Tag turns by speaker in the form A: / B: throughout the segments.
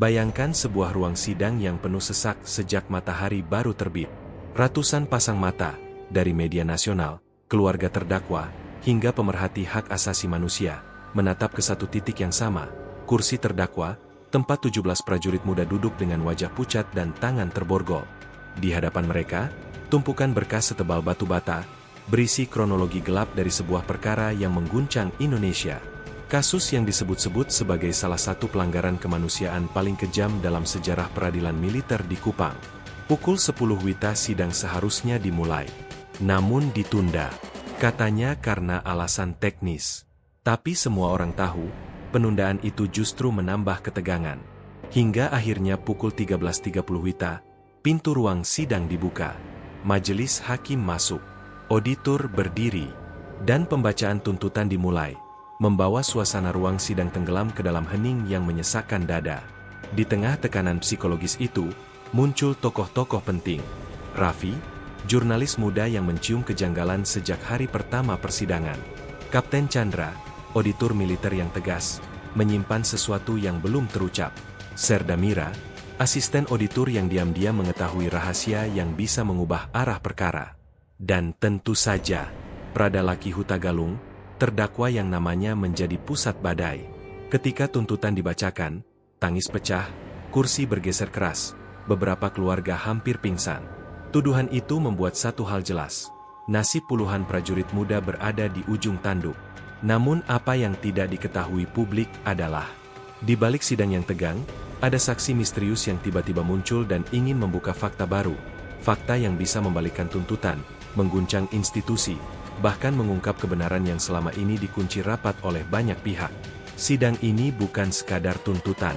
A: Bayangkan sebuah ruang sidang yang penuh sesak sejak matahari baru terbit. Ratusan pasang mata, dari media nasional, keluarga terdakwa, hingga pemerhati hak asasi manusia, menatap ke satu titik yang sama, kursi terdakwa, tempat 17 prajurit muda duduk dengan wajah pucat dan tangan terborgol. Di hadapan mereka, tumpukan berkas setebal batu bata, berisi kronologi gelap dari sebuah perkara yang mengguncang Indonesia. Kasus yang disebut-sebut sebagai salah satu pelanggaran kemanusiaan paling kejam dalam sejarah peradilan militer di Kupang. Pukul 10 WITA sidang seharusnya dimulai. Namun ditunda. Katanya karena alasan teknis. Tapi semua orang tahu, penundaan itu justru menambah ketegangan. Hingga akhirnya pukul 13.30 WITA, pintu ruang sidang dibuka. Majelis hakim masuk. Auditor berdiri. Dan pembacaan tuntutan dimulai. Membawa suasana ruang sidang tenggelam ke dalam hening yang menyesakkan dada. Di tengah tekanan psikologis itu, muncul tokoh-tokoh penting. Raffi, jurnalis muda yang mencium kejanggalan sejak hari pertama persidangan. Kapten Chandra, auditor militer yang tegas, menyimpan sesuatu yang belum terucap. Serda Mira, asisten auditor yang diam-diam mengetahui rahasia yang bisa mengubah arah perkara. Dan tentu saja, Pradalaki Hutagalung, terdakwa yang namanya menjadi pusat badai. Ketika tuntutan dibacakan, tangis pecah, kursi bergeser keras, beberapa keluarga hampir pingsan. Tuduhan itu membuat satu hal jelas. Nasib puluhan prajurit muda berada di ujung tanduk. Namun apa yang tidak diketahui publik adalah, di balik sidang yang tegang, ada saksi misterius yang tiba-tiba muncul dan ingin membuka fakta baru. Fakta yang bisa membalikkan tuntutan, mengguncang institusi, bahkan mengungkap kebenaran yang selama ini dikunci rapat oleh banyak pihak. Sidang ini bukan sekadar tuntutan.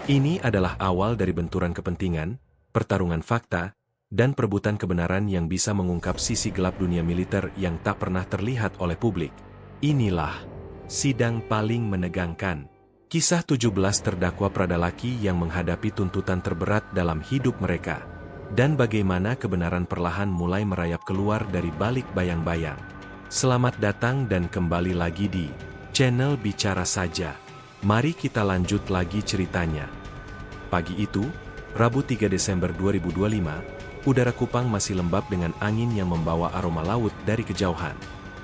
A: Ini adalah awal dari benturan kepentingan, pertarungan fakta, dan perebutan kebenaran yang bisa mengungkap sisi gelap dunia militer yang tak pernah terlihat oleh publik. Inilah sidang paling menegangkan. Kisah 17 terdakwa Pradalaki yang menghadapi tuntutan terberat dalam hidup mereka. Dan bagaimana kebenaran perlahan mulai merayap keluar dari balik bayang-bayang. Selamat datang dan kembali lagi di channel Bicara Saja. Mari kita lanjut lagi ceritanya. Pagi itu, Rabu 3 Desember 2025, udara Kupang masih lembab dengan angin yang membawa aroma laut dari kejauhan.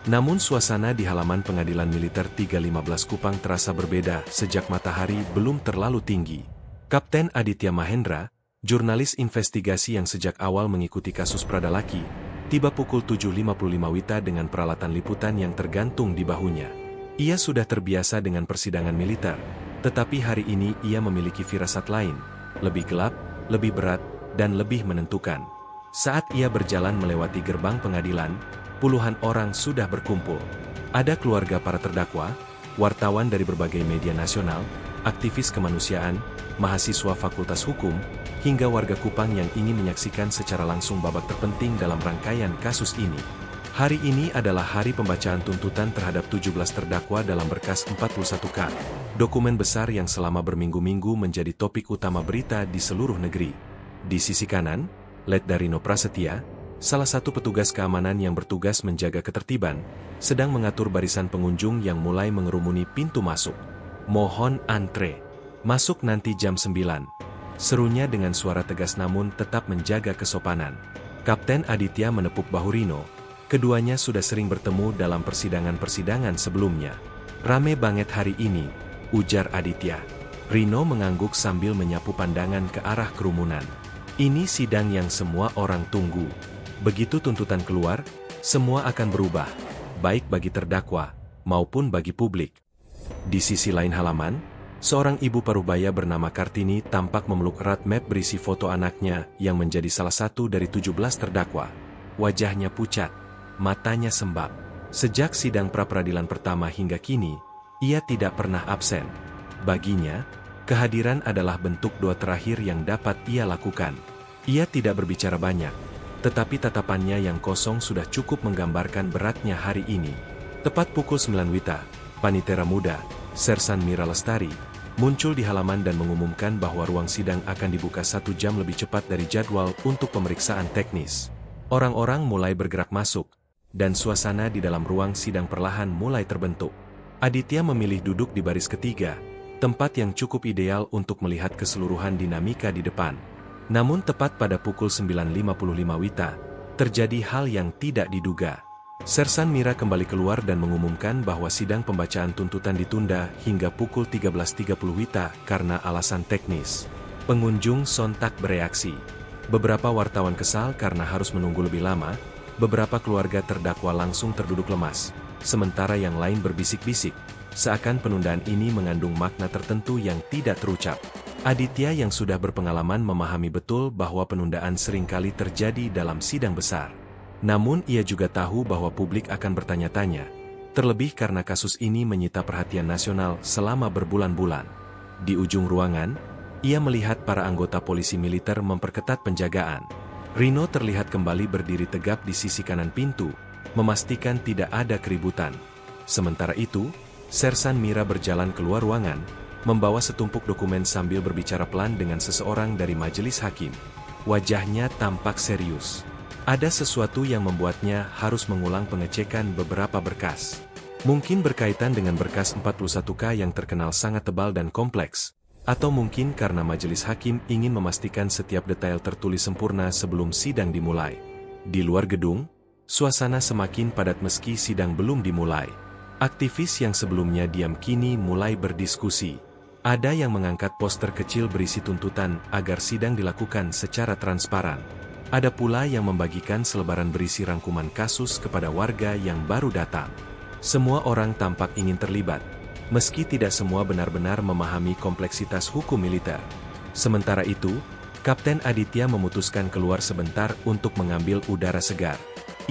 A: Namun suasana di halaman pengadilan militer 315 Kupang terasa berbeda sejak matahari belum terlalu tinggi. Kapten Aditya Mahendra, jurnalis investigasi yang sejak awal mengikuti kasus Pradalaki, tiba pukul 7.55 WITA dengan peralatan liputan yang tergantung di bahunya. Ia sudah terbiasa dengan persidangan militer, tetapi hari ini ia memiliki firasat lain, lebih gelap, lebih berat, dan lebih menentukan. Saat ia berjalan melewati gerbang pengadilan, puluhan orang sudah berkumpul. Ada keluarga para terdakwa, wartawan dari berbagai media nasional, aktivis kemanusiaan, mahasiswa Fakultas Hukum, hingga warga Kupang yang ingin menyaksikan secara langsung babak terpenting dalam rangkaian kasus ini. Hari ini adalah hari pembacaan tuntutan terhadap 17 terdakwa dalam berkas 41K, dokumen besar yang selama berminggu-minggu menjadi topik utama berita di seluruh negeri. Di sisi kanan, Letda Rino Prasetya, salah satu petugas keamanan yang bertugas menjaga ketertiban, sedang mengatur barisan pengunjung yang mulai mengerumuni pintu masuk. Mohon antre. Masuk nanti jam 9. Serunya dengan suara tegas namun tetap menjaga kesopanan. Kapten Aditya menepuk bahu Rino. Keduanya sudah sering bertemu dalam persidangan-persidangan sebelumnya. Rame banget hari ini, ujar Aditya. Rino mengangguk sambil menyapu pandangan ke arah kerumunan. Ini sidang yang semua orang tunggu. Begitu tuntutan keluar, semua akan berubah, baik bagi terdakwa, maupun bagi publik. Di sisi lain halaman, seorang ibu parubaya bernama Kartini tampak memeluk erat map berisi foto anaknya yang menjadi salah satu dari 17 terdakwa. Wajahnya pucat, matanya sembab. Sejak sidang pra-peradilan pertama hingga kini, ia tidak pernah absen. Baginya, kehadiran adalah bentuk doa terakhir yang dapat ia lakukan. Ia tidak berbicara banyak, tetapi tatapannya yang kosong sudah cukup menggambarkan beratnya hari ini. Tepat pukul 9 WITA, Panitera Muda, Sersan Mira Lestari, muncul di halaman dan mengumumkan bahwa ruang sidang akan dibuka 1 jam lebih cepat dari jadwal untuk pemeriksaan teknis. Orang-orang mulai bergerak masuk, dan suasana di dalam ruang sidang perlahan mulai terbentuk. Aditya memilih duduk di baris ketiga, tempat yang cukup ideal untuk melihat keseluruhan dinamika di depan. Namun tepat pada pukul 9.55 WITA, terjadi hal yang tidak diduga. Sersan Mira kembali keluar dan mengumumkan bahwa sidang pembacaan tuntutan ditunda hingga pukul 13.30 WITA karena alasan teknis. Pengunjung sontak bereaksi. Beberapa wartawan kesal karena harus menunggu lebih lama, beberapa keluarga terdakwa langsung terduduk lemas, sementara yang lain berbisik-bisik, seakan penundaan ini mengandung makna tertentu yang tidak terucap. Aditya yang sudah berpengalaman memahami betul bahwa penundaan seringkali terjadi dalam sidang besar. Namun ia juga tahu bahwa publik akan bertanya-tanya, terlebih karena kasus ini menyita perhatian nasional selama berbulan-bulan. Di ujung ruangan, ia melihat para anggota polisi militer memperketat penjagaan. Rino terlihat kembali berdiri tegap di sisi kanan pintu, memastikan tidak ada keributan. Sementara itu, Sersan Mira berjalan keluar ruangan, membawa setumpuk dokumen sambil berbicara pelan dengan seseorang dari majelis hakim. Wajahnya tampak serius. Ada sesuatu yang membuatnya harus mengulang pengecekan beberapa berkas. Mungkin berkaitan dengan berkas 41K yang terkenal sangat tebal dan kompleks. Atau mungkin karena majelis hakim ingin memastikan setiap detail tertulis sempurna sebelum sidang dimulai. Di luar gedung, suasana semakin padat meski sidang belum dimulai. Aktivis yang sebelumnya diam kini mulai berdiskusi. Ada yang mengangkat poster kecil berisi tuntutan agar sidang dilakukan secara transparan. Ada pula yang membagikan selebaran berisi rangkuman kasus kepada warga yang baru datang. Semua orang tampak ingin terlibat, meski tidak semua benar-benar memahami kompleksitas hukum militer. Sementara itu, Kapten Aditya memutuskan keluar sebentar untuk mengambil udara segar.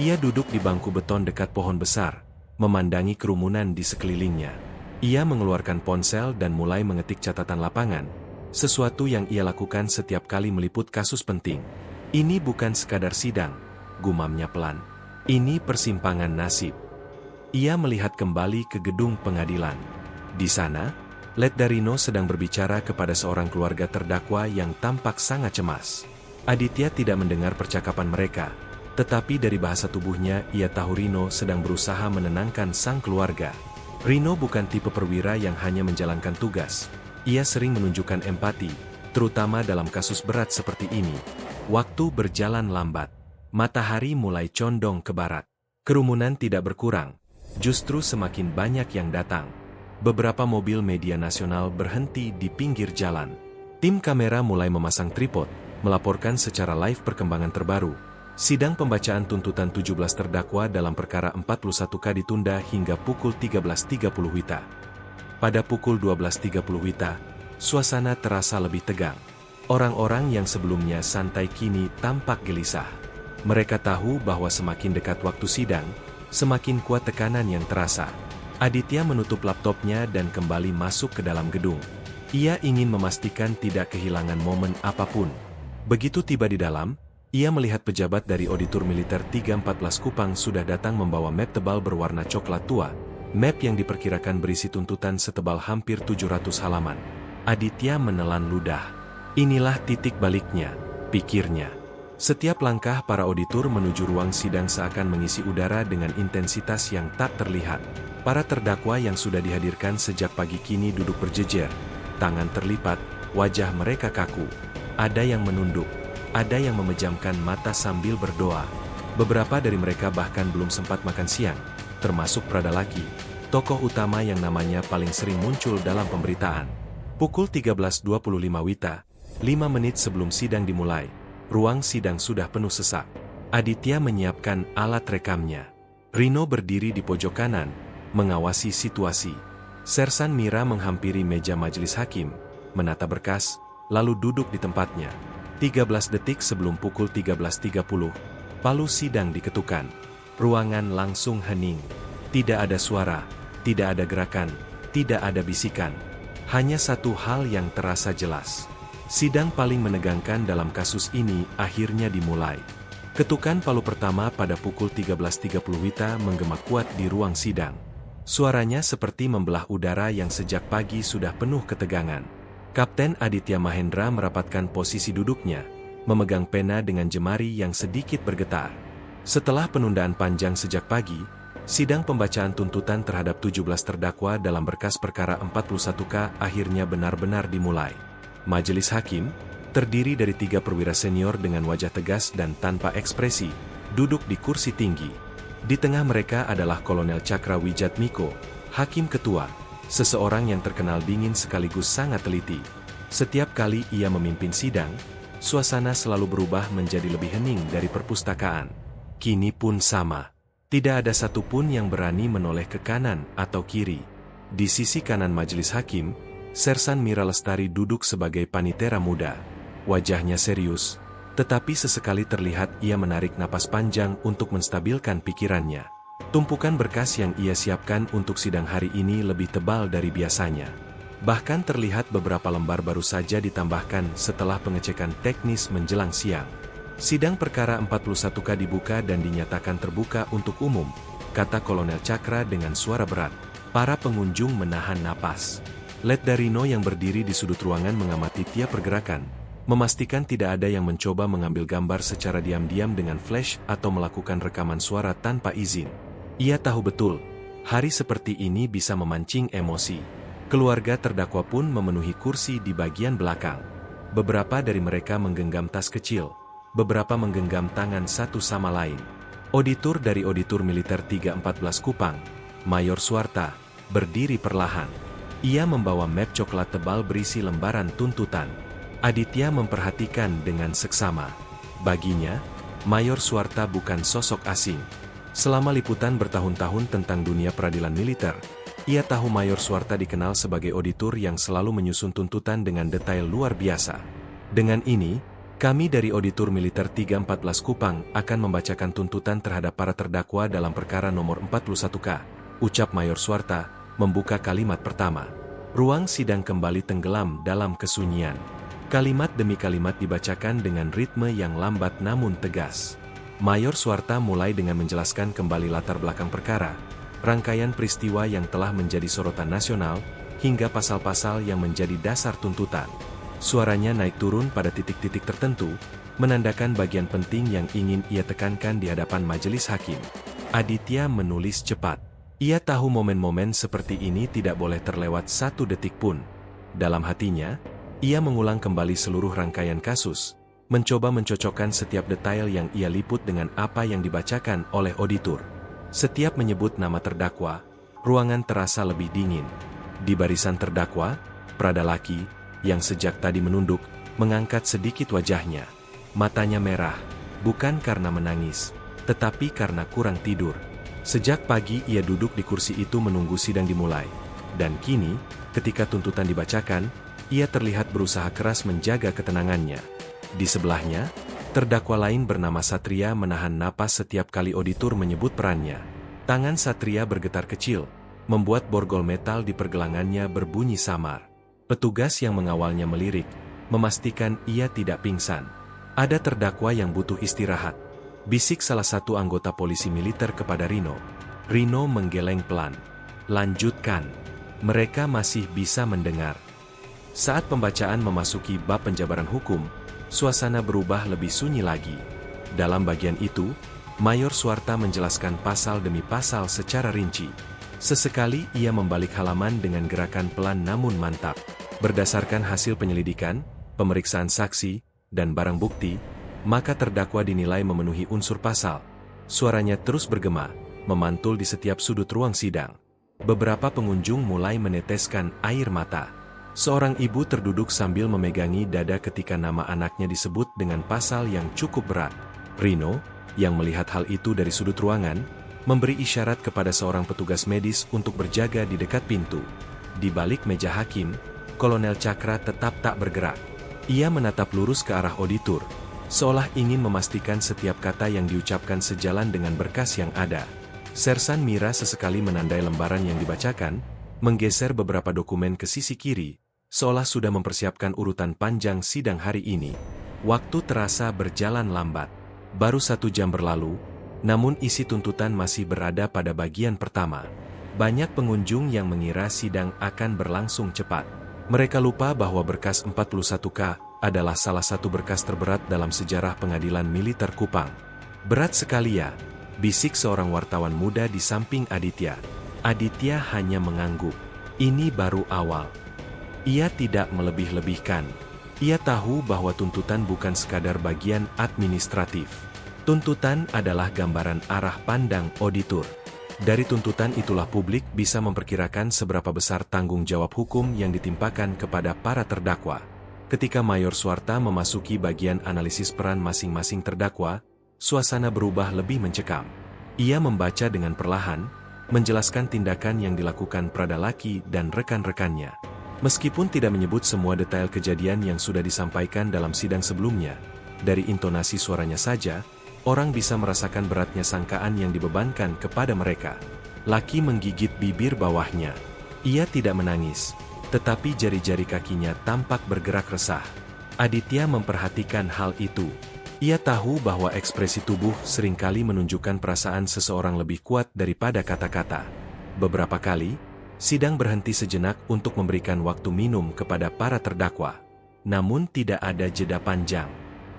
A: Ia duduk di bangku beton dekat pohon besar, memandangi kerumunan di sekelilingnya. Ia mengeluarkan ponsel dan mulai mengetik catatan lapangan, sesuatu yang ia lakukan setiap kali meliput kasus penting. Ini bukan sekadar sidang, gumamnya pelan. Ini persimpangan nasib. Ia melihat kembali ke gedung pengadilan. Di sana, Letda Rino sedang berbicara kepada seorang keluarga terdakwa yang tampak sangat cemas. Aditya tidak mendengar percakapan mereka, tetapi dari bahasa tubuhnya ia tahu Rino sedang berusaha menenangkan sang keluarga. Rino bukan tipe perwira yang hanya menjalankan tugas. Ia sering menunjukkan empati, terutama dalam kasus berat seperti ini. Waktu berjalan lambat. Matahari mulai condong ke barat. Kerumunan tidak berkurang, justru semakin banyak yang datang. Beberapa mobil media nasional berhenti di pinggir jalan. Tim kamera mulai memasang tripod, melaporkan secara live perkembangan terbaru. Sidang pembacaan tuntutan 17 terdakwa dalam perkara 41K ditunda hingga pukul 13.30 WITA. Pada pukul 12.30 WITA, suasana terasa lebih tegang. Orang-orang yang sebelumnya santai kini tampak gelisah. Mereka tahu bahwa semakin dekat waktu sidang, semakin kuat tekanan yang terasa. Aditya menutup laptopnya dan kembali masuk ke dalam gedung. Ia ingin memastikan tidak kehilangan momen apapun. Begitu tiba di dalam, ia melihat pejabat dari Auditor Militer 314 Kupang sudah datang membawa map tebal berwarna coklat tua, map yang diperkirakan berisi tuntutan setebal hampir 700 halaman. Aditya menelan ludah. Inilah titik baliknya, pikirnya. Setiap langkah para auditor menuju ruang sidang seakan mengisi udara dengan intensitas yang tak terlihat. Para terdakwa yang sudah dihadirkan sejak pagi kini duduk berjejer, tangan terlipat, wajah mereka kaku. Ada yang menunduk, ada yang memejamkan mata sambil berdoa. Beberapa dari mereka bahkan belum sempat makan siang, termasuk Prada Laki, tokoh utama yang namanya paling sering muncul dalam pemberitaan. Pukul 13.25 WITA, 5 menit sebelum sidang dimulai, ruang sidang sudah penuh sesak. Aditya menyiapkan alat rekamnya. Rino berdiri di pojok kanan, mengawasi situasi. Sersan Mira menghampiri meja majelis hakim, menata berkas, lalu duduk di tempatnya. 13 detik sebelum pukul 13.30, palu sidang diketukan. Ruangan langsung hening. Tidak ada suara, tidak ada gerakan, tidak ada bisikan. Hanya satu hal yang terasa jelas. Sidang paling menegangkan dalam kasus ini akhirnya dimulai. Ketukan palu pertama pada pukul 13.30 WITA menggema kuat di ruang sidang. Suaranya seperti membelah udara yang sejak pagi sudah penuh ketegangan. Kapten Aditya Mahendra merapatkan posisi duduknya, memegang pena dengan jemari yang sedikit bergetar. Setelah penundaan panjang sejak pagi, Sidang pembacaan tuntutan terhadap 17 terdakwa dalam berkas perkara 41K akhirnya benar-benar dimulai. Majelis hakim, terdiri dari 3 perwira senior dengan wajah tegas dan tanpa ekspresi, duduk di kursi tinggi. Di tengah mereka adalah Kolonel Cakra Wijatmiko, hakim ketua, seseorang yang terkenal dingin sekaligus sangat teliti. Setiap kali ia memimpin sidang, suasana selalu berubah menjadi lebih hening dari perpustakaan. Kini pun sama. Tidak ada satupun yang berani menoleh ke kanan atau kiri. Di sisi kanan majelis hakim, Sersan Mira Lestari duduk sebagai panitera muda. Wajahnya serius, tetapi sesekali terlihat ia menarik napas panjang untuk menstabilkan pikirannya. Tumpukan berkas yang ia siapkan untuk sidang hari ini lebih tebal dari biasanya. Bahkan terlihat beberapa lembar baru saja ditambahkan setelah pengecekan teknis menjelang siang. Sidang perkara 41K dibuka dan dinyatakan terbuka untuk umum, kata Kolonel Cakra dengan suara berat. Para pengunjung menahan napas. Letdarino yang berdiri di sudut ruangan mengamati tiap pergerakan, memastikan tidak ada yang mencoba mengambil gambar secara diam-diam dengan flash atau melakukan rekaman suara tanpa izin. Ia tahu betul, hari seperti ini bisa memancing emosi. Keluarga terdakwa pun memenuhi kursi di bagian belakang. Beberapa dari mereka menggenggam tas kecil. Beberapa menggenggam tangan satu sama lain. Auditor dari Auditor Militer 314 Kupang, Mayor Suarta, berdiri perlahan. Ia membawa map coklat tebal berisi lembaran tuntutan. Aditya memperhatikan dengan seksama. Baginya, Mayor Suarta bukan sosok asing. Selama liputan bertahun-tahun tentang dunia peradilan militer, ia tahu Mayor Suarta dikenal sebagai auditor yang selalu menyusun tuntutan dengan detail luar biasa. Dengan ini, kami dari Auditor Militer 314 Kupang akan membacakan tuntutan terhadap para terdakwa dalam perkara nomor 41K, ucap Mayor Suarta, membuka kalimat pertama. Ruang sidang kembali tenggelam dalam kesunyian. Kalimat demi kalimat dibacakan dengan ritme yang lambat namun tegas. Mayor Suarta mulai dengan menjelaskan kembali latar belakang perkara, rangkaian peristiwa yang telah menjadi sorotan nasional, hingga pasal-pasal yang menjadi dasar tuntutan. Suaranya naik turun pada titik-titik tertentu, menandakan bagian penting yang ingin ia tekankan di hadapan majelis hakim. Aditya menulis cepat. Ia tahu momen-momen seperti ini tidak boleh terlewat satu detik pun. Dalam hatinya, ia mengulang kembali seluruh rangkaian kasus, mencoba mencocokkan setiap detail yang ia liput dengan apa yang dibacakan oleh auditor. Setiap menyebut nama terdakwa, ruangan terasa lebih dingin. Di barisan terdakwa, Prada laki, yang sejak tadi menunduk, mengangkat sedikit wajahnya. Matanya merah, bukan karena menangis, tetapi karena kurang tidur. Sejak pagi ia duduk di kursi itu menunggu sidang dimulai. Dan kini, ketika tuntutan dibacakan, ia terlihat berusaha keras menjaga ketenangannya. Di sebelahnya, terdakwa lain bernama Satria menahan napas setiap kali auditor menyebut perannya. Tangan Satria bergetar kecil, membuat borgol metal di pergelangannya berbunyi samar. Petugas yang mengawalnya melirik, memastikan ia tidak pingsan. Ada terdakwa yang butuh istirahat. Bisik salah satu anggota polisi militer kepada Rino. Rino menggeleng pelan. Lanjutkan. Mereka masih bisa mendengar. Saat pembacaan memasuki bab penjabaran hukum, suasana berubah lebih sunyi lagi. Dalam bagian itu, Mayor Suarta menjelaskan pasal demi pasal secara rinci. Sesekali ia membalik halaman dengan gerakan pelan namun mantap. Berdasarkan hasil penyelidikan, pemeriksaan saksi, dan barang bukti, maka terdakwa dinilai memenuhi unsur pasal. Suaranya terus bergema, memantul di setiap sudut ruang sidang. Beberapa pengunjung mulai meneteskan air mata. Seorang ibu terduduk sambil memegangi dada ketika nama anaknya disebut dengan pasal yang cukup berat. Rino, yang melihat hal itu dari sudut ruangan, memberi isyarat kepada seorang petugas medis untuk berjaga di dekat pintu. Di balik meja hakim, Kolonel Cakra tetap tak bergerak. Ia menatap lurus ke arah auditor, seolah ingin memastikan setiap kata yang diucapkan sejalan dengan berkas yang ada. Sersan Mira sesekali menandai lembaran yang dibacakan, menggeser beberapa dokumen ke sisi kiri, seolah sudah mempersiapkan urutan panjang sidang hari ini. Waktu terasa berjalan lambat. Baru 1 jam berlalu, namun isi tuntutan masih berada pada bagian pertama. Banyak pengunjung yang mengira sidang akan berlangsung cepat. Mereka lupa bahwa berkas 41K adalah salah satu berkas terberat dalam sejarah pengadilan militer Kupang. Berat sekali ya, bisik seorang wartawan muda di samping Aditya. Aditya hanya mengangguk. Ini baru awal. Ia tidak melebih-lebihkan. Ia tahu bahwa tuntutan bukan sekadar bagian administratif. Tuntutan adalah gambaran arah pandang auditor. Dari tuntutan itulah publik bisa memperkirakan seberapa besar tanggung jawab hukum yang ditimpakan kepada para terdakwa. Ketika Mayor Suarta memasuki bagian analisis peran masing-masing terdakwa, suasana berubah lebih mencekam. Ia membaca dengan perlahan, menjelaskan tindakan yang dilakukan Pradalaki dan rekan-rekannya. Meskipun tidak menyebut semua detail kejadian yang sudah disampaikan dalam sidang sebelumnya, dari intonasi suaranya saja, orang bisa merasakan beratnya sangkaan yang dibebankan kepada mereka. Laki menggigit bibir bawahnya. Ia tidak menangis, tetapi jari-jari kakinya tampak bergerak resah. Aditya memperhatikan hal itu. Ia tahu bahwa ekspresi tubuh seringkali menunjukkan perasaan seseorang lebih kuat daripada kata-kata. Beberapa kali, sidang berhenti sejenak untuk memberikan waktu minum kepada para terdakwa. Namun tidak ada jeda panjang.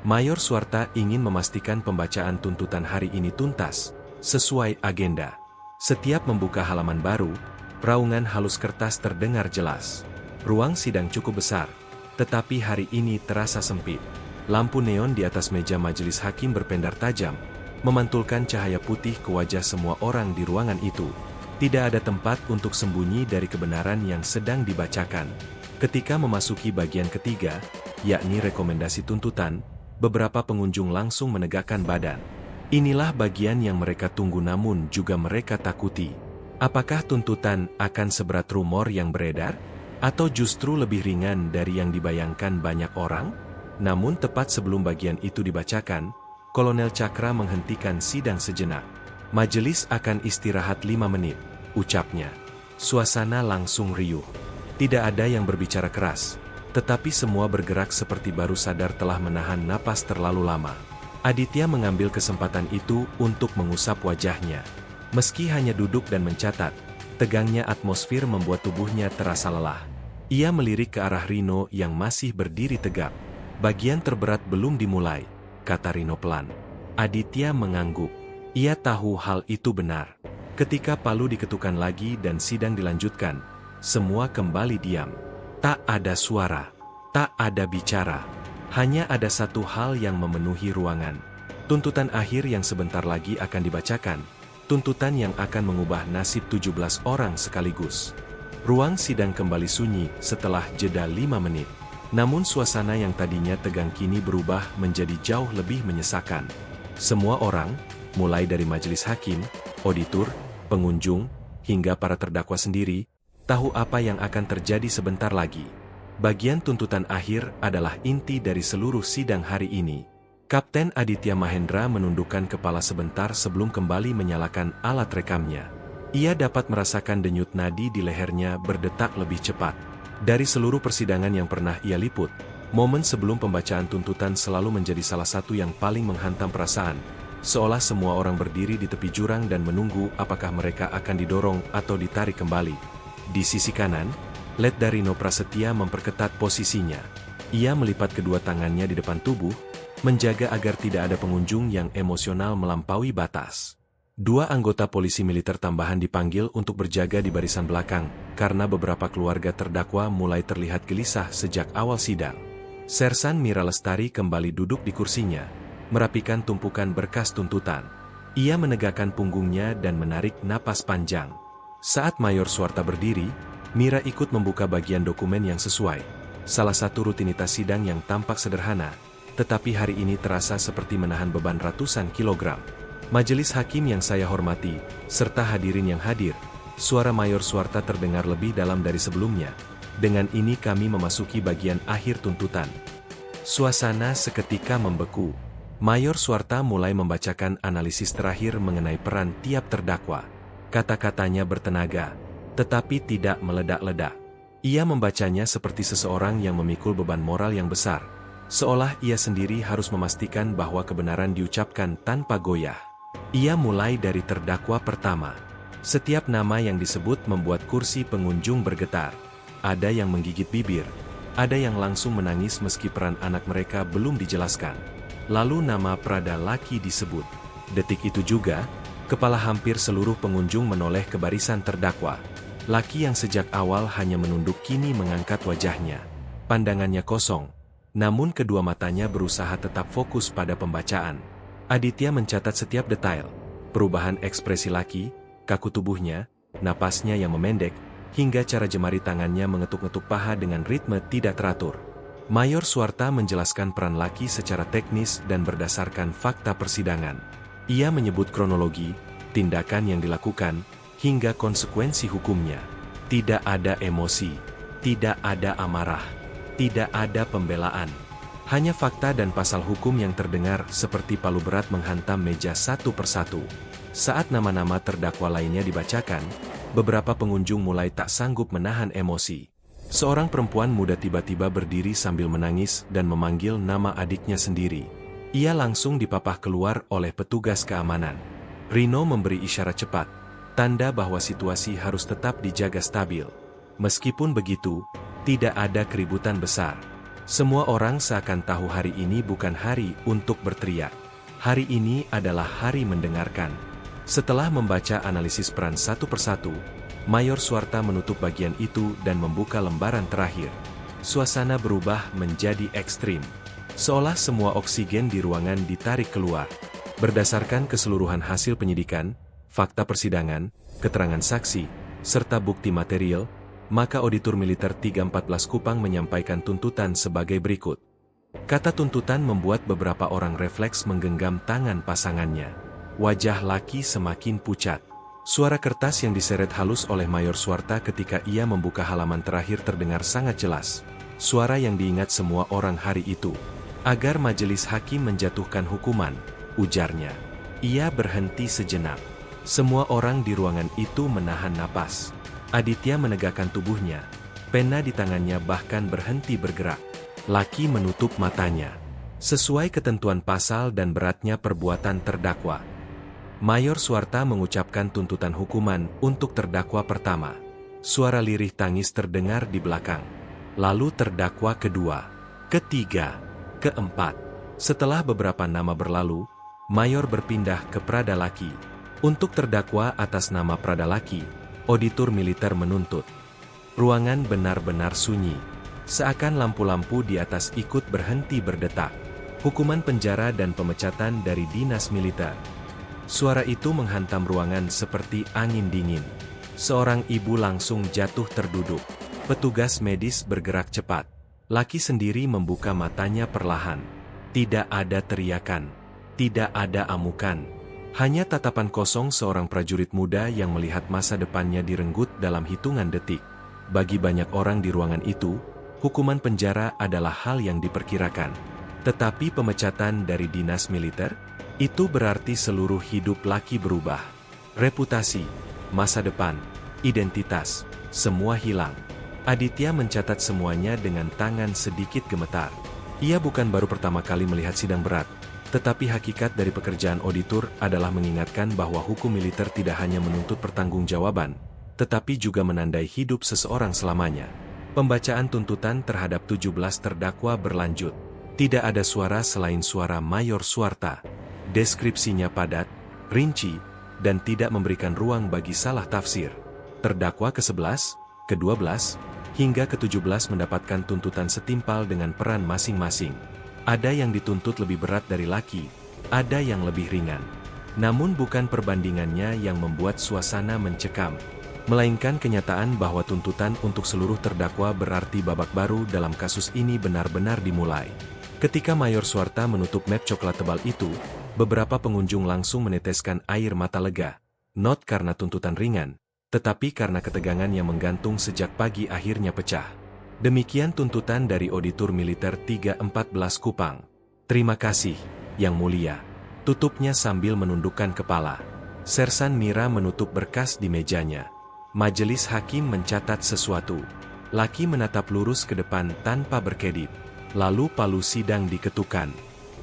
A: Mayor Suarta ingin memastikan pembacaan tuntutan hari ini tuntas, sesuai agenda. Setiap membuka halaman baru, raungan halus kertas terdengar jelas. Ruang sidang cukup besar, tetapi hari ini terasa sempit. Lampu neon di atas meja majelis hakim berpendar tajam, memantulkan cahaya putih ke wajah semua orang di ruangan itu. Tidak ada tempat untuk sembunyi dari kebenaran yang sedang dibacakan. Ketika memasuki bagian ketiga, yakni rekomendasi tuntutan, beberapa pengunjung langsung menegakkan badan. Inilah bagian yang mereka tunggu namun juga mereka takuti. Apakah tuntutan akan seberat rumor yang beredar? Atau justru lebih ringan dari yang dibayangkan banyak orang? Namun tepat sebelum bagian itu dibacakan, Kolonel Cakra menghentikan sidang sejenak. Majelis akan istirahat 5 menit, ucapnya. Suasana langsung riuh. Tidak ada yang berbicara keras, tetapi semua bergerak seperti baru sadar telah menahan napas terlalu lama. Aditya mengambil kesempatan itu untuk mengusap wajahnya. Meski hanya duduk dan mencatat, tegangnya atmosfer membuat tubuhnya terasa lelah. Ia melirik ke arah Rino yang masih berdiri tegap. Bagian terberat belum dimulai, kata Rino pelan. Aditya mengangguk. Ia tahu hal itu benar. Ketika palu diketukkan lagi dan sidang dilanjutkan, semua kembali diam. Tak ada suara, tak ada bicara. Hanya ada satu hal yang memenuhi ruangan. Tuntutan akhir yang sebentar lagi akan dibacakan. Tuntutan yang akan mengubah nasib 17 orang sekaligus. Ruang sidang kembali sunyi setelah jeda 5 menit. Namun suasana yang tadinya tegang kini berubah menjadi jauh lebih menyesakan. Semua orang, mulai dari majelis hakim, auditor, pengunjung, hingga para terdakwa sendiri, tahu apa yang akan terjadi sebentar lagi. Bagian tuntutan akhir adalah inti dari seluruh sidang hari ini. Kapten Aditya Mahendra menundukkan kepala sebentar sebelum kembali menyalakan alat rekamnya. Ia dapat merasakan denyut nadi di lehernya berdetak lebih cepat. Dari seluruh persidangan yang pernah ia liput, momen sebelum pembacaan tuntutan selalu menjadi salah satu yang paling menghantam perasaan, seolah semua orang berdiri di tepi jurang dan menunggu apakah mereka akan didorong atau ditarik kembali. Di sisi kanan, Letda Rino Prasetya memperketat posisinya. Ia melipat kedua tangannya di depan tubuh, menjaga agar tidak ada pengunjung yang emosional melampaui batas. 2 anggota polisi militer tambahan dipanggil untuk berjaga di barisan belakang, karena beberapa keluarga terdakwa mulai terlihat gelisah sejak awal sidang. Sersan Mira Lestari kembali duduk di kursinya, merapikan tumpukan berkas tuntutan. Ia menegakkan punggungnya dan menarik napas panjang. Saat Mayor Suarta berdiri, Mira ikut membuka bagian dokumen yang sesuai. Salah satu rutinitas sidang yang tampak sederhana, tetapi hari ini terasa seperti menahan beban ratusan kilogram. Majelis hakim yang saya hormati, serta hadirin yang hadir, suara Mayor Suarta terdengar lebih dalam dari sebelumnya. Dengan ini kami memasuki bagian akhir tuntutan. Suasana seketika membeku. Mayor Suarta mulai membacakan analisis terakhir mengenai peran tiap terdakwa. Kata-katanya bertenaga, tetapi tidak meledak-ledak. Ia membacanya seperti seseorang yang memikul beban moral yang besar, seolah ia sendiri harus memastikan bahwa kebenaran diucapkan tanpa goyah. Ia mulai dari terdakwa pertama. Setiap nama yang disebut membuat kursi pengunjung bergetar. Ada yang menggigit bibir, ada yang langsung menangis meski peran anak mereka belum dijelaskan. Lalu nama Pradalaki disebut. Detik itu juga, Kepala hampir seluruh pengunjung menoleh ke barisan terdakwa. Laki yang sejak awal hanya menunduk kini mengangkat wajahnya. Pandangannya kosong, namun kedua matanya berusaha tetap fokus pada pembacaan. Aditya mencatat setiap detail, perubahan ekspresi laki, kaku tubuhnya, napasnya yang memendek, hingga cara jemari tangannya mengetuk-ngetuk paha dengan ritme tidak teratur. Mayor Suarta menjelaskan peran laki secara teknis dan berdasarkan fakta persidangan. Ia menyebut kronologi, tindakan yang dilakukan, hingga konsekuensi hukumnya. Tidak ada emosi, tidak ada amarah, tidak ada pembelaan. Hanya fakta dan pasal hukum yang terdengar seperti palu berat menghantam meja satu persatu. Saat nama-nama terdakwa lainnya dibacakan, beberapa pengunjung mulai tak sanggup menahan emosi. Seorang perempuan muda tiba-tiba berdiri sambil menangis dan memanggil nama adiknya sendiri. Ia langsung dipapah keluar oleh petugas keamanan. Rino memberi isyarat cepat, tanda bahwa situasi harus tetap dijaga stabil. Meskipun begitu, tidak ada keributan besar. Semua orang seakan tahu hari ini bukan hari untuk berteriak. Hari ini adalah hari mendengarkan. Setelah membaca analisis peran satu persatu, Mayor Suarta menutup bagian itu dan membuka lembaran terakhir. Suasana berubah menjadi ekstrim. Seolah semua oksigen di ruangan ditarik keluar. Berdasarkan keseluruhan hasil penyidikan, fakta persidangan, keterangan saksi, serta bukti material, maka Auditor Militer 314 Kupang menyampaikan tuntutan sebagai berikut. Kata tuntutan membuat beberapa orang refleks menggenggam tangan pasangannya. Wajah laki semakin pucat. Suara kertas yang diseret halus oleh Mayor Suarta ketika ia membuka halaman terakhir terdengar sangat jelas. Suara yang diingat semua orang hari itu. Agar majelis hakim menjatuhkan hukuman, ujarnya. Ia berhenti sejenak. Semua orang di ruangan itu menahan napas. Aditya menegakkan tubuhnya. Pena di tangannya bahkan berhenti bergerak. Laki menutup matanya. Sesuai ketentuan pasal dan beratnya perbuatan terdakwa, Mayor Suarta mengucapkan tuntutan hukuman untuk terdakwa pertama. Suara lirih tangis terdengar di belakang. Lalu terdakwa kedua, ketiga, keempat. Setelah beberapa nama berlalu, Mayor berpindah ke Prada Laki. Untuk terdakwa atas nama Prada Laki, Auditor Militer menuntut. Ruangan benar-benar sunyi. Seakan lampu-lampu di atas ikut berhenti berdetak. Hukuman penjara dan pemecatan dari dinas militer. Suara itu menghantam ruangan seperti angin dingin. Seorang ibu langsung jatuh terduduk. Petugas medis bergerak cepat. Laki sendiri membuka matanya perlahan. Tidak ada teriakan. Tidak ada amukan. Hanya tatapan kosong seorang prajurit muda yang melihat masa depannya direnggut dalam hitungan detik. Bagi banyak orang di ruangan itu, hukuman penjara adalah hal yang diperkirakan. Tetapi pemecatan dari dinas militer, itu berarti seluruh hidup laki berubah. Reputasi, masa depan, identitas, semua hilang. Aditya mencatat semuanya dengan tangan sedikit gemetar. Ia bukan baru pertama kali melihat sidang berat, tetapi hakikat dari pekerjaan auditor adalah mengingatkan bahwa hukum militer tidak hanya menuntut pertanggungjawaban, tetapi juga menandai hidup seseorang selamanya. Pembacaan tuntutan terhadap 17 terdakwa berlanjut. Tidak ada suara selain suara Mayor Suarta. Deskripsinya padat, rinci, dan tidak memberikan ruang bagi salah tafsir. Terdakwa ke-11, ke-12, hingga ke-17 mendapatkan tuntutan setimpal dengan peran masing-masing. Ada yang dituntut lebih berat dari laki, ada yang lebih ringan. Namun bukan perbandingannya yang membuat suasana mencekam, melainkan kenyataan bahwa tuntutan untuk seluruh terdakwa berarti babak baru dalam kasus ini benar-benar dimulai. Ketika Mayor Suarta menutup map coklat tebal itu, beberapa pengunjung langsung meneteskan air mata lega. Not karena tuntutan ringan, tetapi karena ketegangan yang menggantung sejak pagi akhirnya pecah. Demikian tuntutan dari Auditor Militer 314 Kupang. Terima kasih, Yang Mulia. Tutupnya sambil menundukkan kepala. Sersan Mira menutup berkas di mejanya. Majelis hakim mencatat sesuatu. Laki menatap lurus ke depan tanpa berkedip. Lalu palu sidang diketukan.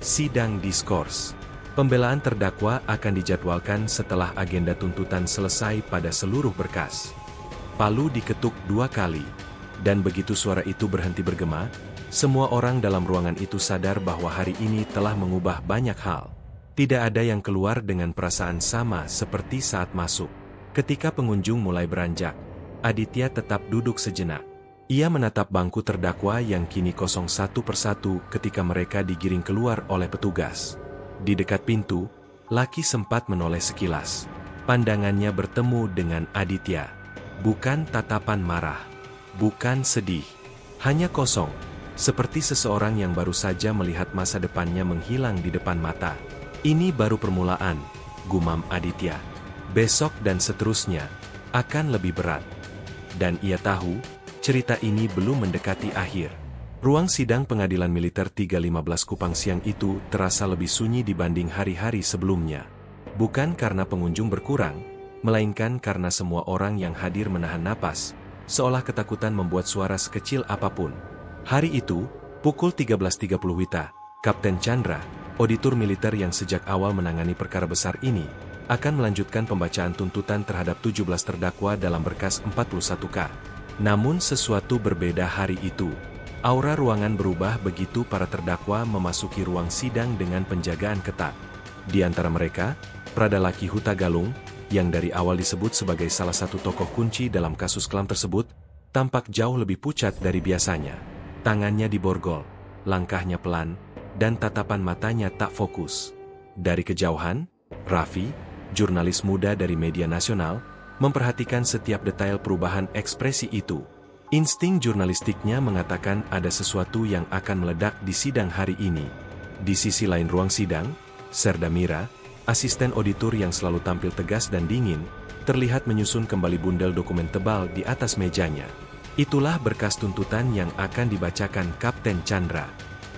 A: Sidang diskors. Pembelaan terdakwa akan dijadwalkan setelah agenda tuntutan selesai pada seluruh berkas. Palu diketuk 2 kali. Dan begitu suara itu berhenti bergema, semua orang dalam ruangan itu sadar bahwa hari ini telah mengubah banyak hal. Tidak ada yang keluar dengan perasaan sama seperti saat masuk. Ketika pengunjung mulai beranjak, Aditya tetap duduk sejenak. Ia menatap bangku terdakwa yang kini kosong satu persatu ketika mereka digiring keluar oleh petugas. Di dekat pintu, laki sempat menoleh sekilas. Pandangannya bertemu dengan Aditya. Bukan tatapan marah. Bukan sedih. Hanya kosong. Seperti seseorang yang baru saja melihat masa depannya menghilang di depan mata. Ini baru permulaan, gumam Aditya. Besok dan seterusnya akan lebih berat. Dan ia tahu, cerita ini belum mendekati akhir. Ruang sidang pengadilan militer 315 Kupang siang itu terasa lebih sunyi dibanding hari-hari sebelumnya. Bukan karena pengunjung berkurang, melainkan karena semua orang yang hadir menahan napas, seolah ketakutan membuat suara sekecil apapun. Hari itu, pukul 13.30 WITA, Kapten Chandra, auditor militer yang sejak awal menangani perkara besar ini, akan melanjutkan pembacaan tuntutan terhadap 17 terdakwa dalam berkas 41K. Namun sesuatu berbeda hari itu. Aura ruangan berubah begitu para terdakwa memasuki ruang sidang dengan penjagaan ketat. Di antara mereka, Pradalaki Hutagalung, yang dari awal disebut sebagai salah satu tokoh kunci dalam kasus kelam tersebut, tampak jauh lebih pucat dari biasanya. Tangannya diborgol, langkahnya pelan, dan tatapan matanya tak fokus. Dari kejauhan, Raffi, jurnalis muda dari media nasional, memperhatikan setiap detail perubahan ekspresi itu. Insting jurnalistiknya mengatakan ada sesuatu yang akan meledak di sidang hari ini. Di sisi lain ruang sidang, Serda Mira, asisten auditor yang selalu tampil tegas dan dingin, terlihat menyusun kembali bundel dokumen tebal di atas mejanya. Itulah berkas tuntutan yang akan dibacakan Kapten Chandra.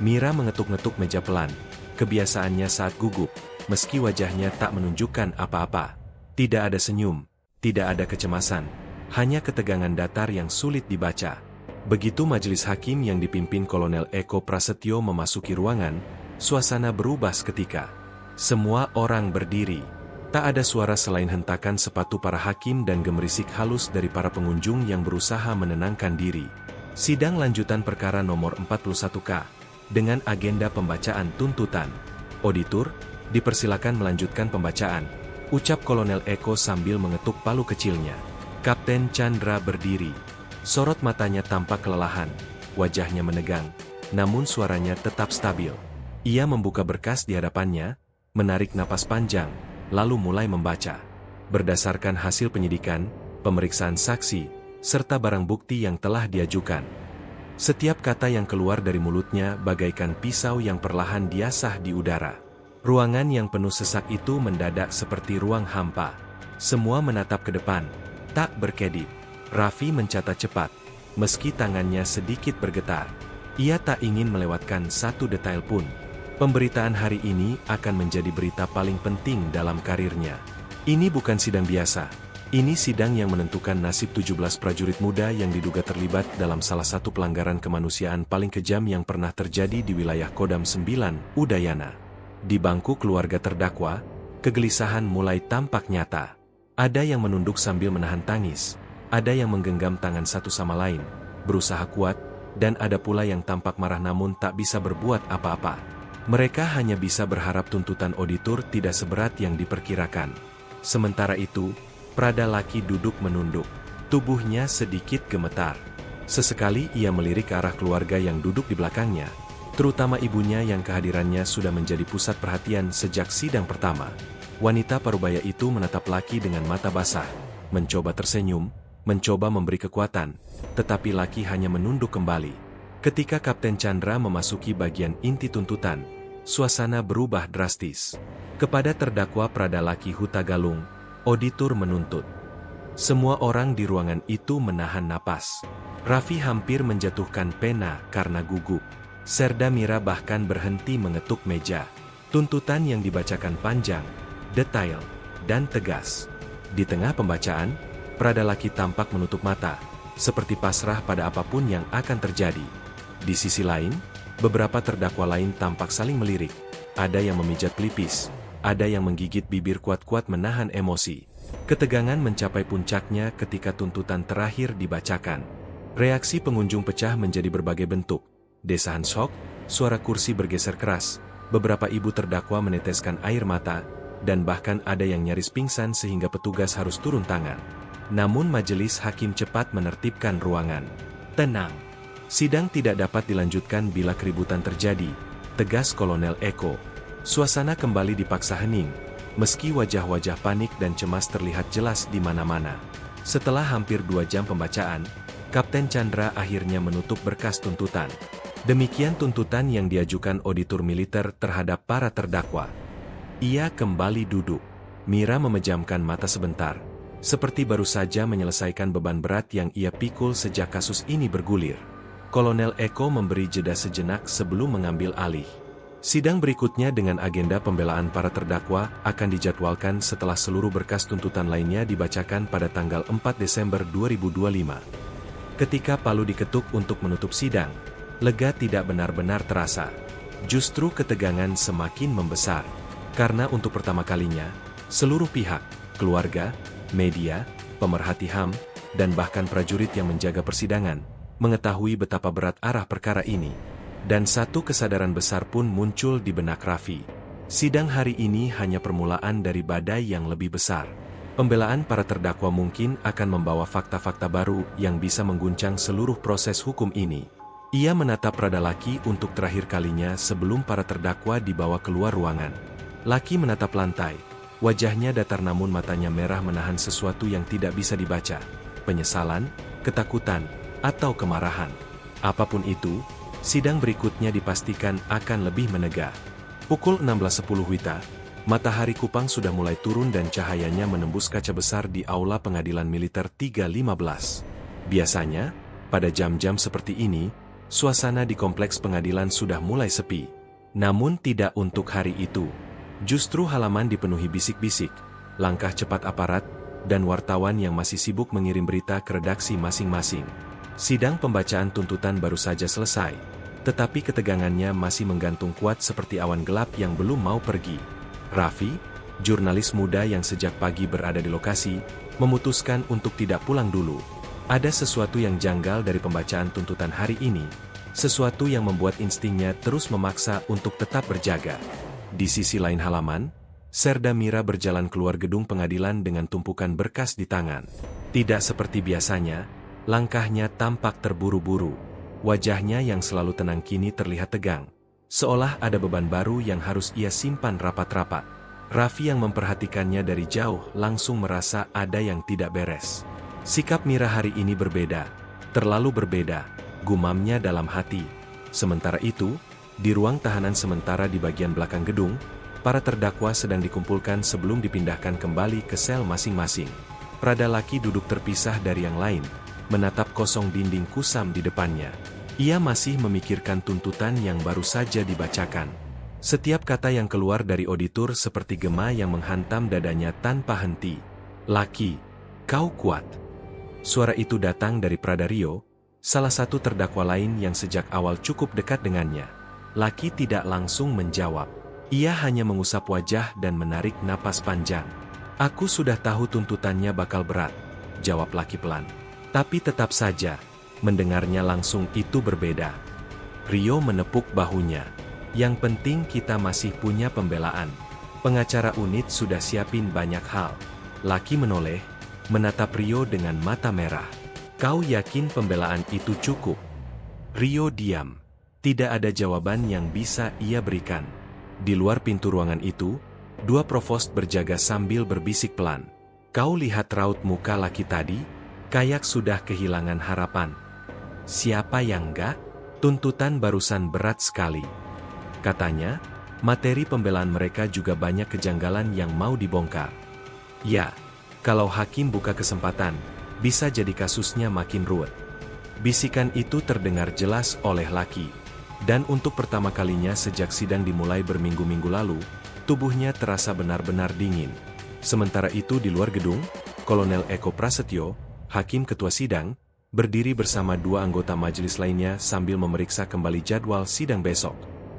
A: Mira mengetuk-ngetuk meja pelan, kebiasaannya saat gugup, meski wajahnya tak menunjukkan apa-apa. Tidak ada senyum, tidak ada kecemasan. Hanya ketegangan datar yang sulit dibaca. Begitu majelis hakim yang dipimpin Kolonel Eko Prasetyo memasuki ruangan, suasana berubah seketika. Semua orang berdiri. Tak ada suara selain hentakan sepatu para hakim dan gemerisik halus dari para pengunjung yang berusaha menenangkan diri. Sidang lanjutan perkara nomor 41K, dengan agenda pembacaan tuntutan. Auditor, dipersilakan melanjutkan pembacaan, ucap Kolonel Eko sambil mengetuk palu kecilnya. Kapten Chandra berdiri. Sorot matanya tampak kelelahan, wajahnya menegang, namun suaranya tetap stabil. Ia membuka berkas di hadapannya, menarik napas panjang, lalu mulai membaca. Berdasarkan hasil penyidikan, pemeriksaan saksi, serta barang bukti yang telah diajukan. Setiap kata yang keluar dari mulutnya bagaikan pisau yang perlahan diasah di udara. Ruangan yang penuh sesak itu mendadak seperti ruang hampa. Semua menatap ke depan. Tak berkedip. Raffi mencatat cepat, meski tangannya sedikit bergetar. Ia tak ingin melewatkan satu detail pun. Pemberitaan hari ini akan menjadi berita paling penting dalam karirnya. Ini bukan sidang biasa. Ini sidang yang menentukan nasib 17 prajurit muda yang diduga terlibat dalam salah satu pelanggaran kemanusiaan paling kejam yang pernah terjadi di wilayah Kodam 9, Udayana. Di bangku keluarga terdakwa, kegelisahan mulai tampak nyata. Ada yang menunduk sambil menahan tangis, ada yang menggenggam tangan satu sama lain, berusaha kuat, dan ada pula yang tampak marah namun tak bisa berbuat apa-apa. Mereka hanya bisa berharap tuntutan auditor tidak seberat yang diperkirakan. Sementara itu, Pradalaki duduk menunduk, tubuhnya sedikit gemetar. Sesekali ia melirik ke arah keluarga yang duduk di belakangnya, terutama ibunya yang kehadirannya sudah menjadi pusat perhatian sejak sidang pertama. Wanita parubaya itu menatap Laki dengan mata basah, mencoba tersenyum, mencoba memberi kekuatan, tetapi Laki hanya menunduk kembali. Ketika Kapten Chandra memasuki bagian inti tuntutan, suasana berubah drastis. Kepada terdakwa Pradalaki Hutagalung, auditor menuntut. Semua orang di ruangan itu menahan napas. Raffi hampir menjatuhkan pena karena gugup. Serda Mira bahkan berhenti mengetuk meja. Tuntutan yang dibacakan panjang, detail, dan tegas. Di tengah pembacaan, Pradalaki tampak menutup mata, seperti pasrah pada apapun yang akan terjadi. Di sisi lain, beberapa terdakwa lain tampak saling melirik. Ada yang memijat pelipis, ada yang menggigit bibir kuat-kuat menahan emosi. Ketegangan mencapai puncaknya ketika tuntutan terakhir dibacakan. Reaksi pengunjung pecah menjadi berbagai bentuk. Desahan syok, suara kursi bergeser keras, beberapa ibu terdakwa meneteskan air mata, dan bahkan ada yang nyaris pingsan sehingga petugas harus turun tangan. Namun majelis hakim cepat menertibkan ruangan. Tenang. Sidang tidak dapat dilanjutkan bila keributan terjadi, tegas Kolonel Eko. Suasana kembali dipaksa hening, meski wajah-wajah panik dan cemas terlihat jelas di mana-mana. Setelah hampir 2 jam pembacaan, Kapten Chandra akhirnya menutup berkas tuntutan. Demikian tuntutan yang diajukan auditor militer terhadap para terdakwa. Ia kembali duduk. Mira memejamkan mata sebentar, seperti baru saja menyelesaikan beban berat yang ia pikul sejak kasus ini bergulir. Kolonel Eko memberi jeda sejenak sebelum mengambil alih. Sidang berikutnya dengan agenda pembelaan para terdakwa akan dijadwalkan setelah seluruh berkas tuntutan lainnya dibacakan pada tanggal 4 Desember 2025. Ketika palu diketuk untuk menutup sidang, lega tidak benar-benar terasa. Justru ketegangan semakin membesar. Karena untuk pertama kalinya, seluruh pihak, keluarga, media, pemerhati HAM, dan bahkan prajurit yang menjaga persidangan, mengetahui betapa berat arah perkara ini. Dan satu kesadaran besar pun muncul di benak Raffi. Sidang hari ini hanya permulaan dari badai yang lebih besar. Pembelaan para terdakwa mungkin akan membawa fakta-fakta baru yang bisa mengguncang seluruh proses hukum ini. Ia menatap Prada Laki untuk terakhir kalinya sebelum para terdakwa dibawa keluar ruangan. Laki menatap lantai. Wajahnya datar namun matanya merah menahan sesuatu yang tidak bisa dibaca. Penyesalan, ketakutan, atau kemarahan. Apapun itu, sidang berikutnya dipastikan akan lebih menegak. Pukul 16.10 WITA, matahari Kupang sudah mulai turun dan cahayanya menembus kaca besar di Aula Pengadilan Militer 315. Biasanya, pada jam-jam seperti ini, suasana di kompleks pengadilan sudah mulai sepi. Namun tidak untuk hari itu. Justru halaman dipenuhi bisik-bisik, langkah cepat aparat, dan wartawan yang masih sibuk mengirim berita ke redaksi masing-masing. Sidang pembacaan tuntutan baru saja selesai, tetapi ketegangannya masih menggantung kuat seperti awan gelap yang belum mau pergi. Raffi, jurnalis muda yang sejak pagi berada di lokasi, memutuskan untuk tidak pulang dulu. Ada sesuatu yang janggal dari pembacaan tuntutan hari ini, sesuatu yang membuat instingnya terus memaksa untuk tetap berjaga. Di sisi lain halaman, Serda Mira berjalan keluar gedung pengadilan dengan tumpukan berkas di tangan. Tidak seperti biasanya, langkahnya tampak terburu-buru. Wajahnya yang selalu tenang kini terlihat tegang. Seolah ada beban baru yang harus ia simpan rapat-rapat. Raffi yang memperhatikannya dari jauh langsung merasa ada yang tidak beres. Sikap Mira hari ini berbeda, terlalu berbeda, gumamnya dalam hati. Sementara itu, di ruang tahanan sementara di bagian belakang gedung, para terdakwa sedang dikumpulkan sebelum dipindahkan kembali ke sel masing-masing. Prada Laki duduk terpisah dari yang lain, menatap kosong dinding kusam di depannya. Ia masih memikirkan tuntutan yang baru saja dibacakan. Setiap kata yang keluar dari auditor seperti gema yang menghantam dadanya tanpa henti. "Laki, kau kuat." Suara itu datang dari Prada Rio, salah satu terdakwa lain yang sejak awal cukup dekat dengannya. Laki tidak langsung menjawab. Ia hanya mengusap wajah dan menarik napas panjang. "Aku sudah tahu tuntutannya bakal berat," jawab Laki pelan. Tapi tetap saja, mendengarnya langsung itu berbeda. Rio menepuk bahunya. "Yang penting kita masih punya pembelaan. Pengacara unit sudah siapin banyak hal." Laki menoleh, menatap Rio dengan mata merah. "Kau yakin pembelaan itu cukup?" Rio diam. Tidak ada jawaban yang bisa ia berikan. Di luar pintu ruangan itu, 2 provost berjaga sambil berbisik pelan. "Kau lihat raut muka Laki tadi? Kayak sudah kehilangan harapan." "Siapa yang enggak? Tuntutan barusan berat sekali," katanya. Materi pembelaan mereka juga banyak kejanggalan yang mau dibongkar. Ya, kalau hakim buka kesempatan, bisa jadi kasusnya makin ruwet. Bisikan itu terdengar jelas oleh Laki. Dan untuk pertama kalinya sejak sidang dimulai berminggu-minggu lalu, tubuhnya terasa benar-benar dingin. Sementara itu di luar gedung, Kolonel Eko Prasetyo, Hakim Ketua Sidang, berdiri bersama 2 anggota majelis lainnya sambil memeriksa kembali jadwal sidang besok.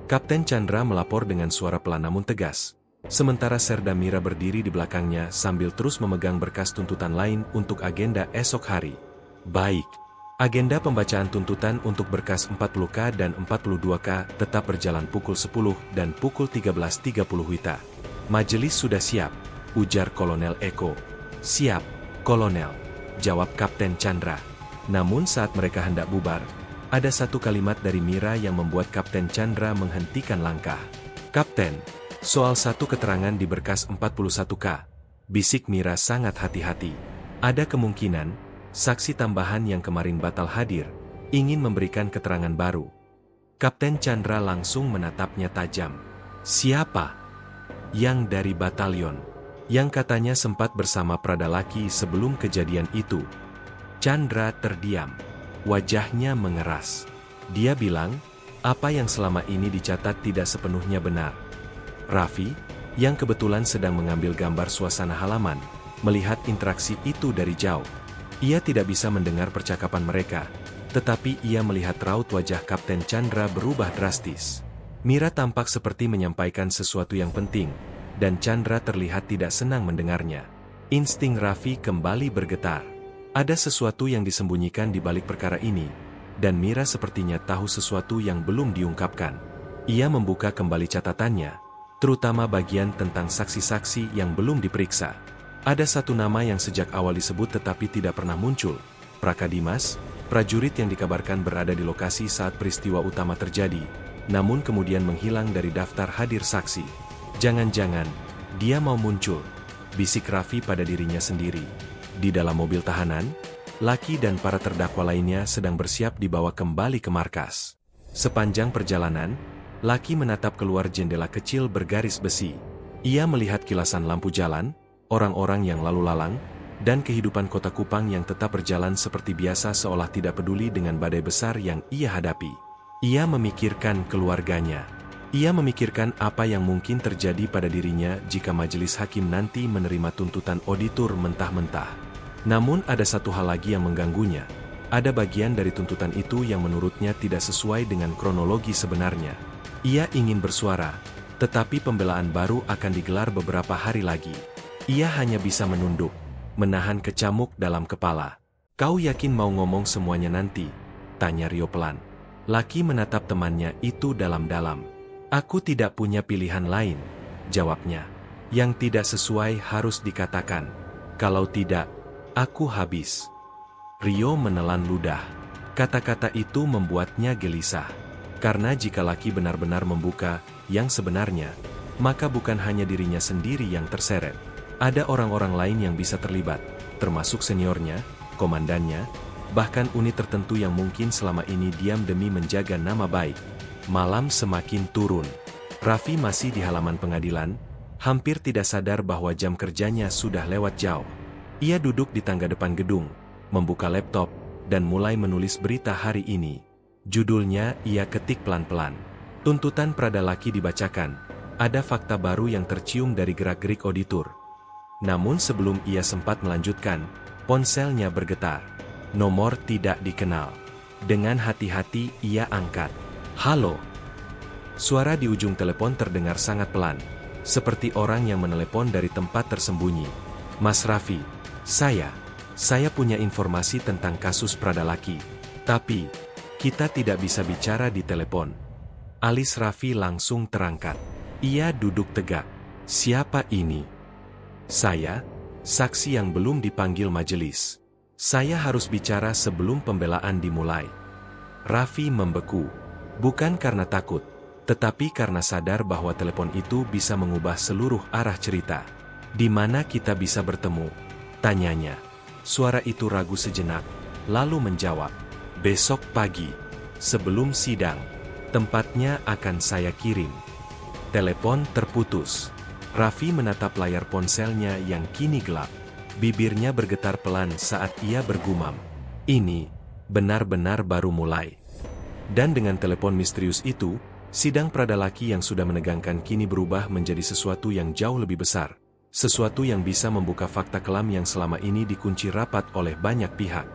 A: Kapten Chandra melapor dengan suara pelan namun tegas. Sementara Serda Mira berdiri di belakangnya sambil terus memegang berkas tuntutan lain untuk agenda esok hari. "Baik, Agenda pembacaan tuntutan untuk berkas 40K dan 42K tetap berjalan pukul 10 dan pukul 13.30 WITA. Majelis sudah siap, ujar Kolonel Eko. Siap, Kolonel, jawab Kapten Chandra. Namun saat mereka hendak bubar, ada satu kalimat dari Mira yang membuat Kapten Chandra menghentikan langkah. Kapten, soal satu keterangan di berkas 41K, bisik Mira sangat hati-hati. Ada kemungkinan saksi tambahan yang kemarin batal hadir, ingin memberikan keterangan baru. Kapten Chandra langsung menatapnya tajam. Siapa? Yang dari batalion, yang katanya sempat bersama Pradalaki sebelum kejadian itu. Chandra terdiam. Wajahnya mengeras. Dia bilang, apa yang selama ini dicatat tidak sepenuhnya benar. Raffi, yang kebetulan sedang mengambil gambar suasana halaman, melihat interaksi itu dari jauh. Ia tidak bisa mendengar percakapan mereka, tetapi ia melihat raut wajah Kapten Chandra berubah drastis. Mira tampak seperti menyampaikan sesuatu yang penting, dan Chandra terlihat tidak senang mendengarnya. Insting Raffi kembali bergetar. Ada sesuatu yang disembunyikan di balik perkara ini, dan Mira sepertinya tahu sesuatu yang belum diungkapkan. Ia membuka kembali catatannya, terutama bagian tentang saksi-saksi yang belum diperiksa. Ada satu nama yang sejak awal disebut tetapi tidak pernah muncul, Prakadimas, prajurit yang dikabarkan berada di lokasi saat peristiwa utama terjadi, namun kemudian menghilang dari daftar hadir saksi. Jangan-jangan, dia mau muncul, bisik Raffi pada dirinya sendiri. Di dalam mobil tahanan, Lucky dan para terdakwa lainnya sedang bersiap dibawa kembali ke markas. Sepanjang perjalanan, Lucky menatap keluar jendela kecil bergaris besi. Ia melihat kilasan lampu jalan, orang-orang yang lalu lalang, dan kehidupan kota Kupang yang tetap berjalan seperti biasa seolah tidak peduli dengan badai besar yang ia hadapi. Ia memikirkan keluarganya. Ia memikirkan apa yang mungkin terjadi pada dirinya jika majelis hakim nanti menerima tuntutan auditor mentah-mentah. Namun ada satu hal lagi yang mengganggunya. Ada bagian dari tuntutan itu yang menurutnya tidak sesuai dengan kronologi sebenarnya. Ia ingin bersuara, tetapi pembelaan baru akan digelar beberapa hari lagi. Ia hanya bisa menunduk, menahan kecamuk dalam kepala. Kau yakin mau ngomong semuanya nanti? Tanya Rio pelan. Lucky menatap temannya itu dalam-dalam. Aku tidak punya pilihan lain, jawabnya. Yang tidak sesuai harus dikatakan. Kalau tidak, aku habis. Rio menelan ludah. Kata-kata itu membuatnya gelisah. Karena jika Lucky benar-benar membuka yang sebenarnya, maka bukan hanya dirinya sendiri yang terseret. Ada orang-orang lain yang bisa terlibat, termasuk seniornya, komandannya, bahkan unit tertentu yang mungkin selama ini diam demi menjaga nama baik. Malam semakin turun. Raffi masih di halaman pengadilan, hampir tidak sadar bahwa jam kerjanya sudah lewat jauh. Ia duduk di tangga depan gedung, membuka laptop, dan mulai menulis berita hari ini. Judulnya ia ketik pelan-pelan. Tuntutan Pradalaki dibacakan. Ada fakta baru yang tercium dari gerak-gerik auditor. Namun sebelum ia sempat melanjutkan, ponselnya bergetar. Nomor tidak dikenal. Dengan hati-hati ia angkat. Halo. Suara di ujung telepon terdengar sangat pelan, seperti orang yang menelepon dari tempat tersembunyi. Mas Raffi, saya punya informasi tentang kasus Pradalaki. Tapi, kita tidak bisa bicara di telepon. Alis Raffi langsung terangkat. Ia duduk tegak. Siapa ini? Saya, saksi yang belum dipanggil majelis. Saya harus bicara sebelum pembelaan dimulai. Raffi membeku. Bukan karena takut, tetapi karena sadar bahwa telepon itu bisa mengubah seluruh arah cerita. Di mana kita bisa bertemu? Tanyanya. Suara itu ragu sejenak, lalu menjawab. Besok pagi, sebelum sidang, tempatnya akan saya kirim. Telepon terputus. Raffi menatap layar ponselnya yang kini gelap. Bibirnya bergetar pelan saat ia bergumam. Ini, benar-benar baru mulai. Dan dengan telepon misterius itu, sidang Pradalaki yang sudah menegangkan kini berubah menjadi sesuatu yang jauh lebih besar. Sesuatu yang bisa membuka fakta kelam yang selama ini dikunci rapat oleh banyak pihak.